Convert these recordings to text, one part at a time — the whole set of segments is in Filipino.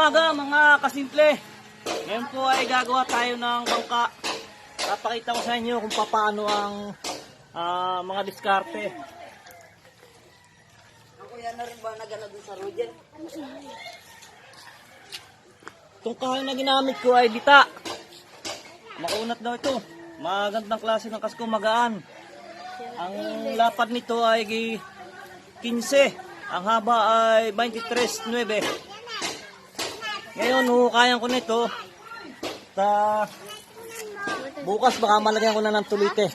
umaga mga kasimple. Ngayon po ay gagawa tayo ng bangka. Papakita ko sa inyo kung paano ang mga diskarte. Ang kuya na rin ba nagana dun sa Roger? Itong kahoy na ginamit ko ay dita. Makunat daw ito. Magandang klase ng kasko, magaan. Ang lapad nito ay 15. Ang haba ay 23.9. Ngayon, hukayan ko nito. Bukas baka malagyan ko na ng tulite.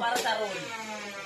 Para sa roll.